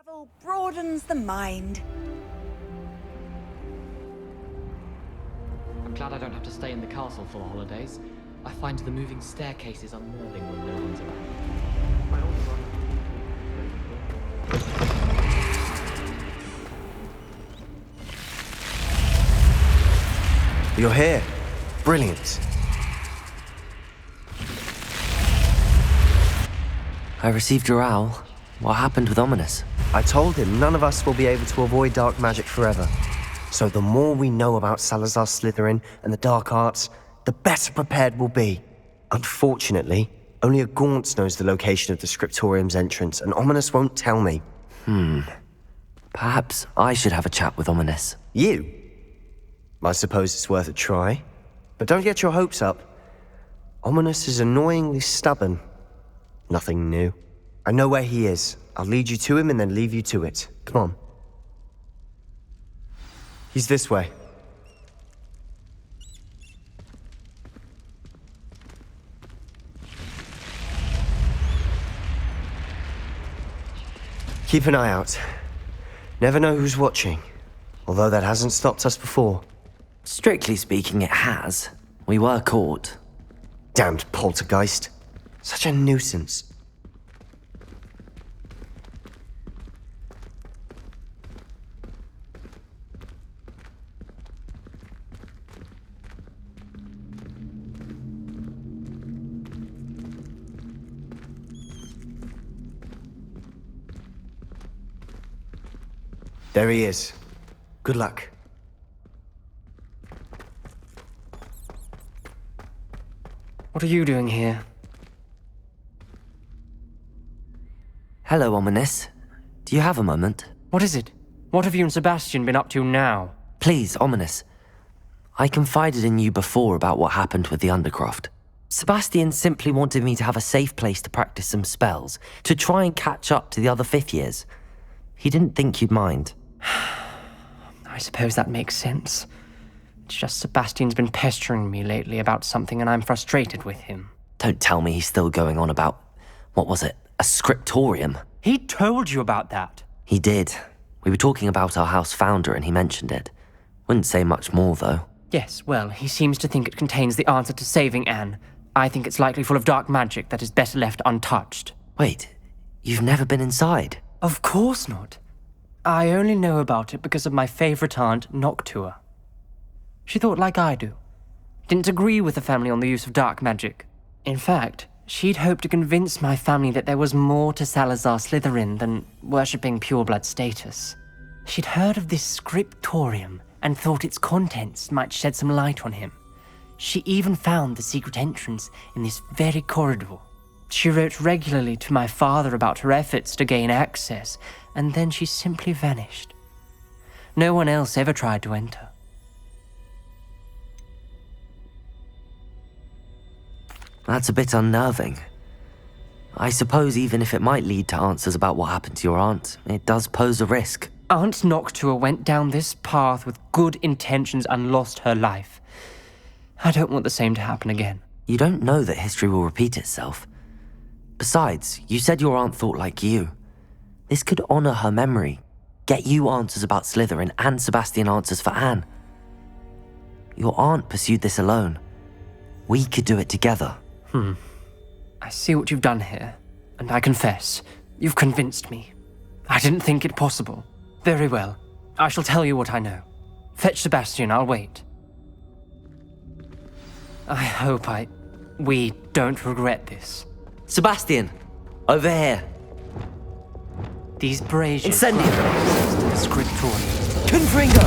Travel broadens the mind. I'm glad I don't have to stay in the castle for the holidays. I find the moving staircases unnerving when no one's around. You're here. Brilliant. I received your owl. What happened with Ominous? I told him none of us will be able to avoid dark magic forever. So the more we know about Salazar Slytherin and the dark arts, the better prepared we'll be. Unfortunately, only a Gaunt knows the location of the Scriptorium's entrance, and Ominous won't tell me. Perhaps I should have a chat with Ominous. You? I suppose it's worth a try. But don't get your hopes up. Ominous is annoyingly stubborn. Nothing new. I know where he is. I'll lead you to him and then leave you to it. Come on. He's this way. Keep an eye out. Never know who's watching. Although that hasn't stopped us before. Strictly speaking, it has. We were caught. Damned poltergeist. Such a nuisance. There he is. Good luck. What are you doing here? Hello, Ominous. Do you have a moment? What is it? What have you and Sebastian been up to now? Please, Ominous. I confided in you before about what happened with the Undercroft. Sebastian simply wanted me to have a safe place to practice some spells, to try and catch up to the other fifth years. He didn't think you'd mind. I suppose that makes sense. It's just Sebastian's been pestering me lately about something and I'm frustrated with him. Don't tell me he's still going on about, what was it, a scriptorium? He told you about that. He did. We were talking about our house founder and he mentioned it. Wouldn't say much more, though. Yes, well, he seems to think it contains the answer to saving Anne. I think it's likely full of dark magic that is better left untouched. Wait, you've never been inside? Of course not. I only know about it because of my favorite aunt, Noctua. She thought like I do. Didn't agree with the family on the use of dark magic. In fact, she'd hoped to convince my family that there was more to Salazar Slytherin than worshipping pureblood status. She'd heard of this Scriptorium and thought its contents might shed some light on him. She even found the secret entrance in this very corridor. She wrote regularly to my father about her efforts to gain access, and then she simply vanished. No one else ever tried to enter. That's a bit unnerving. I suppose even if it might lead to answers about what happened to your aunt, it does pose a risk. Aunt Noctua went down this path with good intentions and lost her life. I don't want the same to happen again. You don't know that history will repeat itself. Besides, you said your aunt thought like you. This could honor her memory, get you answers about Slytherin and Sebastian answers for Anne. Your aunt pursued this alone. We could do it together. I see what you've done here, and I confess, you've convinced me. I didn't think it possible. Very well, I shall tell you what I know. Fetch Sebastian, I'll wait. I hope we don't regret this. Sebastian, over here. These braziers... Incendium! The Scriptorium. Confringo!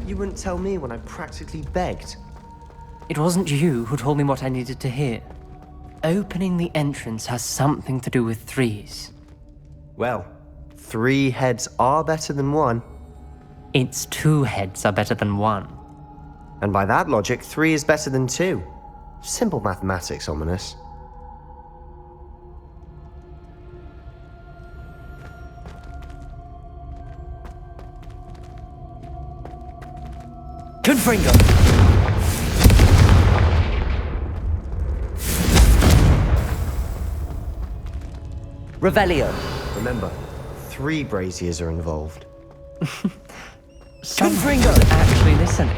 You wouldn't tell me when I practically begged. It wasn't you who told me what I needed to hear. Opening the entrance has something to do with threes. Well, 3 heads are better than 1. Its 2 heads are better than 1. And by that logic, 3 is better than 2. Simple mathematics, Ominous. Confringo! Revelio. Remember, 3 braziers are involved. Someone's actually listening.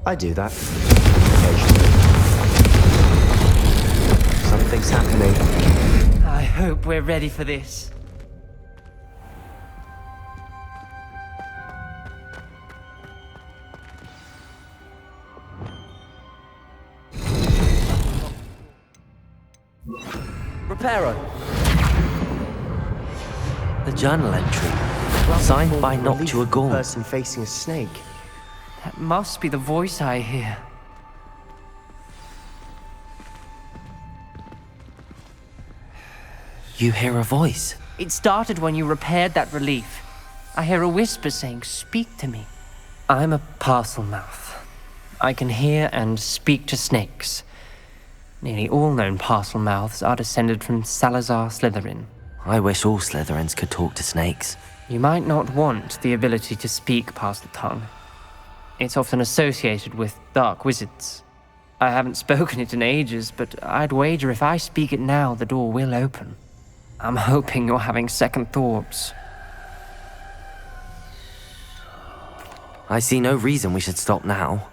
I do that. Occasionally. Something's happening. I hope we're ready for this. Reparo. The journal entry, signed by Noctua Gorn. Person facing a snake. That must be the voice I hear. You hear a voice. It started when you repaired that relief. I hear a whisper saying, "Speak to me." I'm a parcel mouth. I can hear and speak to snakes. Nearly all known parcel mouths are descended from Salazar Slytherin. I wish all Slytherins could talk to snakes. You might not want the ability to speak parcel tongue. It's often associated with dark wizards. I haven't spoken it in ages, but I'd wager if I speak it now, the door will open. I'm hoping you're having second thoughts. I see no reason we should stop now.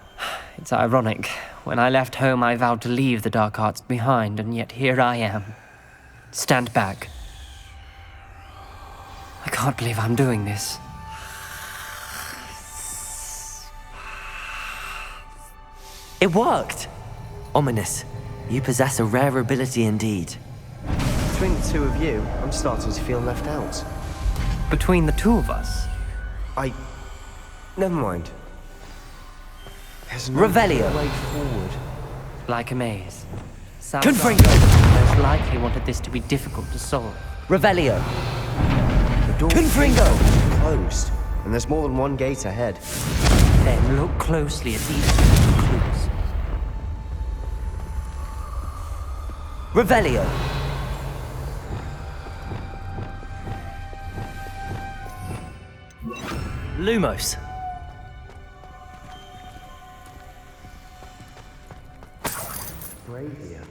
It's ironic. When I left home, I vowed to leave the dark arts behind, and yet here I am. Stand back. I can't believe I'm doing this. It worked! Ominous. You possess a rare ability indeed. Between the 2 of you, I'm starting to feel left out. Between the 2 of us, Never mind. There's no Revelio. way forward. like a maze. Confringo! Most likely wanted this to be difficult to solve. Revelio. The door Confringo! is closed, and there's more than one gate ahead. Then look closely at these clues. Revelio. Lumos. Brazier.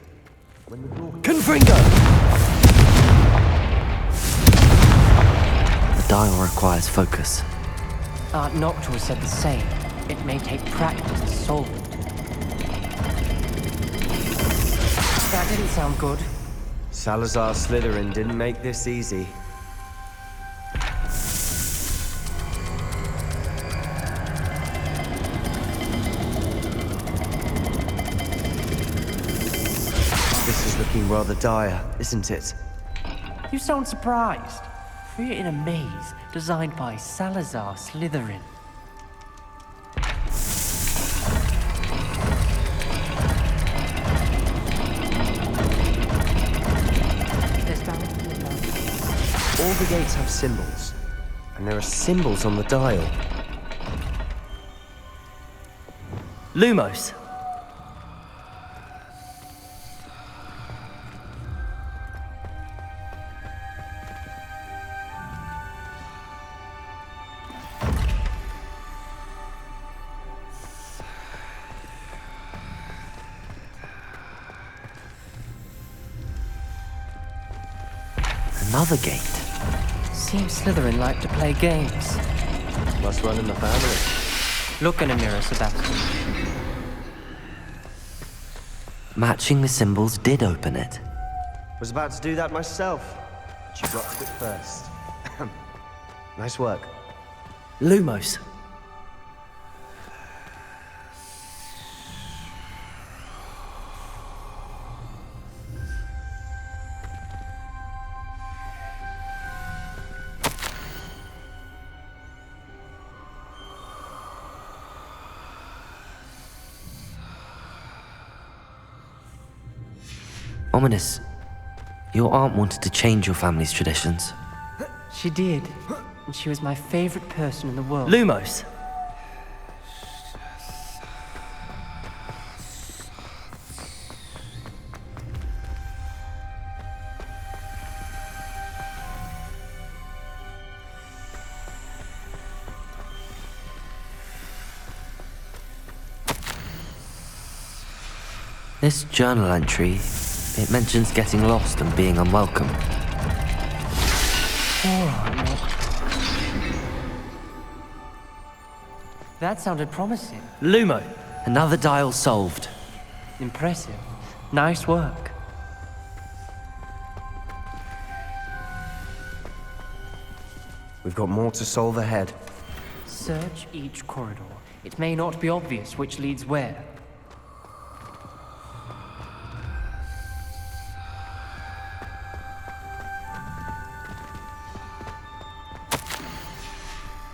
When the door Confringo! The dial requires focus. Aunt Noctua said the same. It may take practice to solve it. That didn't sound good. Salazar Slytherin didn't make this easy. This is looking rather dire, isn't it? You sound surprised. We're in a maze designed by Salazar Slytherin. There's bound to be a man. All the gates have symbols, and there are symbols on the dial. Lumos. Another gate. Seems Slytherin like to play games. Must run in the family. Look in a mirror, Sebastian. Matching the symbols did open it. Was about to do that myself, but you got to it first. Nice work. Lumos. Ominous. Your aunt wanted to change your family's traditions. She did. And she was my favorite person in the world. Lumos. This journal entry, it mentions getting lost and being unwelcome. Poor Aunt That sounded promising. Lumo! Another dial solved. Impressive. Nice work. We've got more to solve ahead. Search each corridor. It may not be obvious which leads where.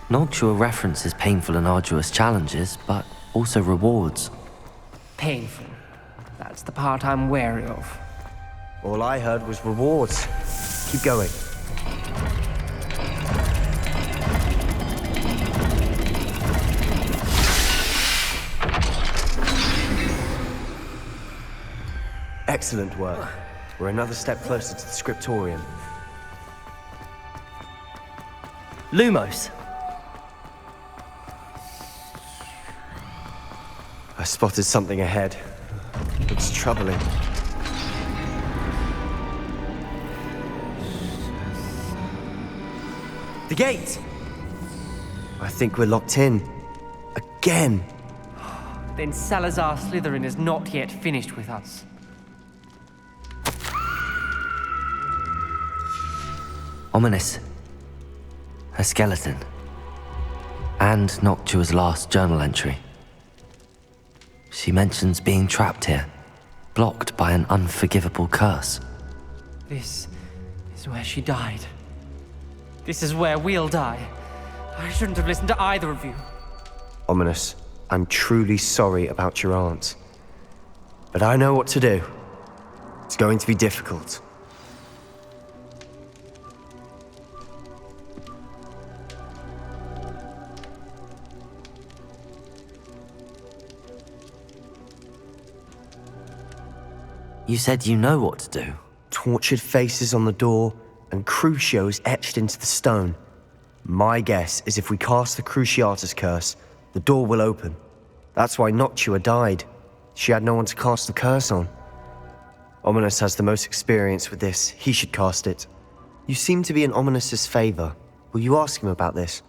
Noctua references painful and arduous challenges, but also rewards. Painful. That's the part I'm wary of. All I heard was rewards. Keep going. Excellent work. We're another step closer to the Scriptorium. Lumos! I spotted something ahead. Looks troubling. The gate! I think we're locked in. Again! Then Salazar Slytherin is not yet finished with us. Ominous. A skeleton. And Noctua's last journal entry. She mentions being trapped here, blocked by an unforgivable curse. This is where she died. This is where we'll die. I shouldn't have listened to either of you. Ominous, I'm truly sorry about your aunt. But I know what to do. It's going to be difficult. You said you know what to do. Tortured faces on the door and Crucios etched into the stone. My guess is if we cast the Cruciatus curse, the door will open. That's why Noctua died. She had no one to cast the curse on. Ominous has the most experience with this. He should cast it. You seem to be in Ominous's favor. Will you ask him about this?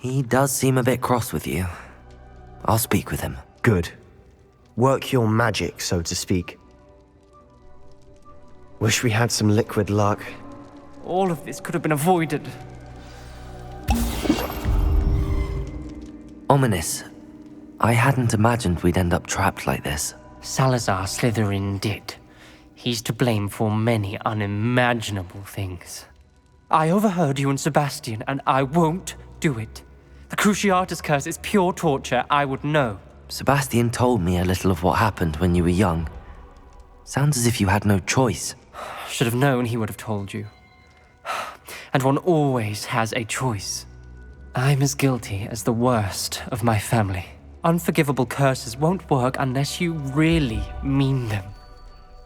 He does seem a bit cross with you. I'll speak with him. Good. Work your magic, so to speak. Wish we had some liquid luck. All of this could have been avoided. Ominous. I hadn't imagined we'd end up trapped like this. Salazar Slytherin did. He's to blame for many unimaginable things. I overheard you and Sebastian, and I won't do it. The Cruciatus curse is pure torture, I would know. Sebastian told me a little of what happened when you were young. Sounds as if you had no choice. Should have known he would have told you. And one always has a choice. I'm as guilty as the worst of my family. Unforgivable curses won't work unless you really mean them.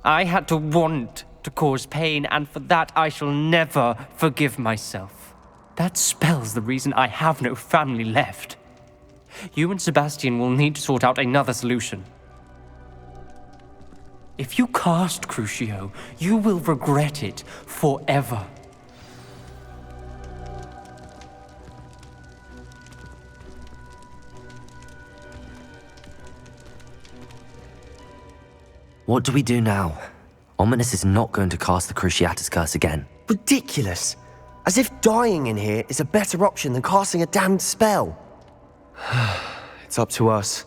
I had to want to cause pain, and for that I shall never forgive myself. That spells the reason I have no family left. You and Sebastian will need to sort out another solution. If you cast Crucio, you will regret it forever. What do we do now? Ominous is not going to cast the Cruciatus curse again. Ridiculous! As if dying in here is a better option than casting a damned spell. It's up to us.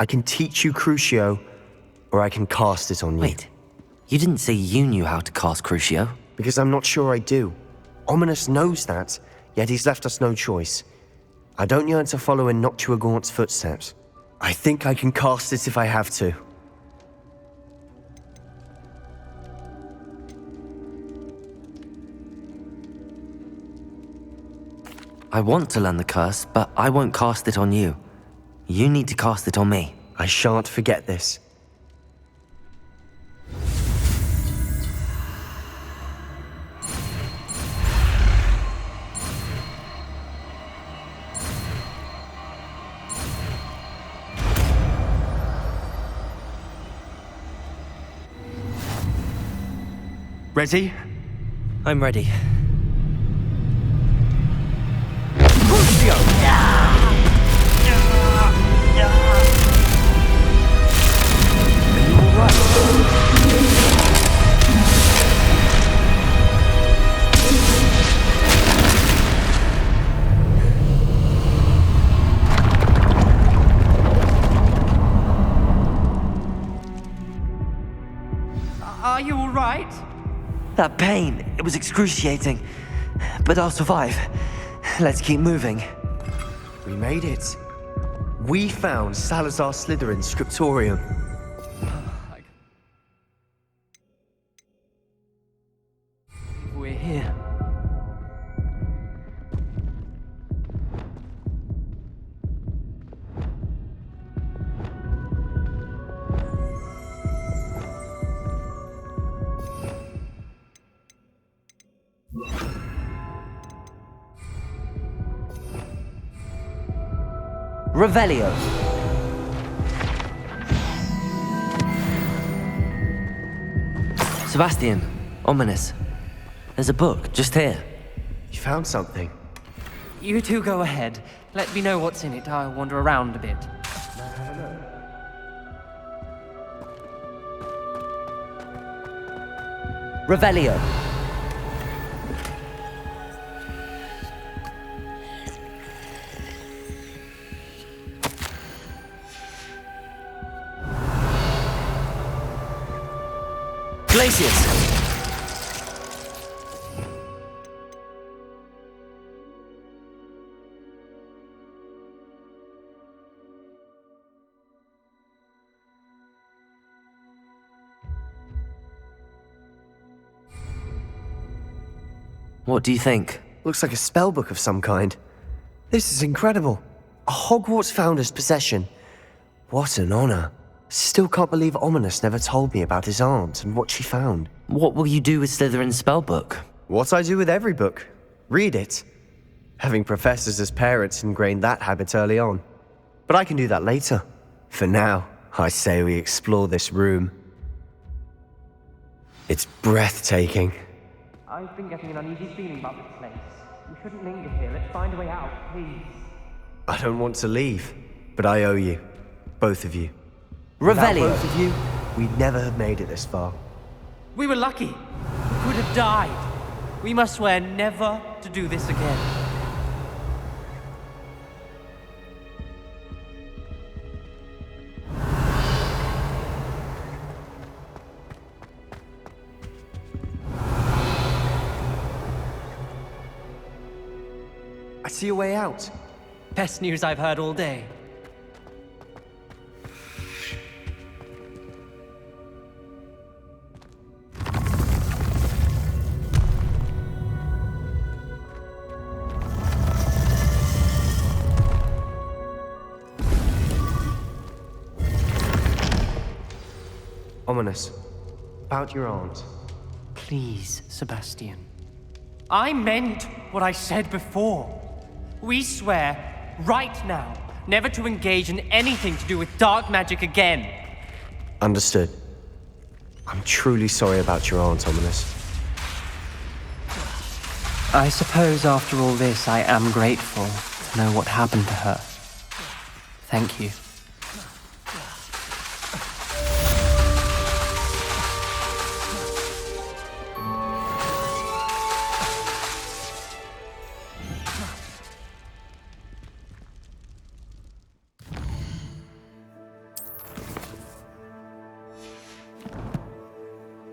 I can teach you Crucio, or I can cast it on you. Wait, you didn't say you knew how to cast Crucio? Because I'm not sure I do. Ominous knows that, yet he's left us no choice. I don't yearn to follow in Noctua Gaunt's footsteps. I think I can cast it if I have to. I want to learn the curse, but I won't cast it on you. You need to cast it on me. I shan't forget this. Ready? I'm ready. That pain, it was excruciating. But I'll survive. Let's keep moving. We made it. We found Salazar Slytherin's Scriptorium. We're here. Revelio. Sebastian, ominous. There's a book just here. You found something. You two go ahead. Let me know what's in it. I'll wander around a bit. Revelio. Glacius. What do you think? Looks like a spellbook of some kind. This is incredible. A Hogwarts founder's possession. What an honor. Still can't believe Ominous never told me about his aunt and what she found. What will you do with Slytherin's spellbook? What I do with every book. Read it. Having professors as parents ingrained that habit early on. But I can do that later. For now, I say we explore this room. It's breathtaking. I've been getting an uneasy feeling about this place. We shouldn't linger here. Let's find a way out, please. I don't want to leave, but I owe you. Both of you. Without Revelio. both of you, we'd never have made it this far. We were lucky. We could have died. We must swear never to do this again. I see a way out. Best news I've heard all day. Ominous. About your aunt. Please, Sebastian. I meant what I said before. We swear, right now, never to engage in anything to do with dark magic again. Understood. I'm truly sorry about your aunt, Ominous. I suppose after all this, I am grateful to know what happened to her. Thank you.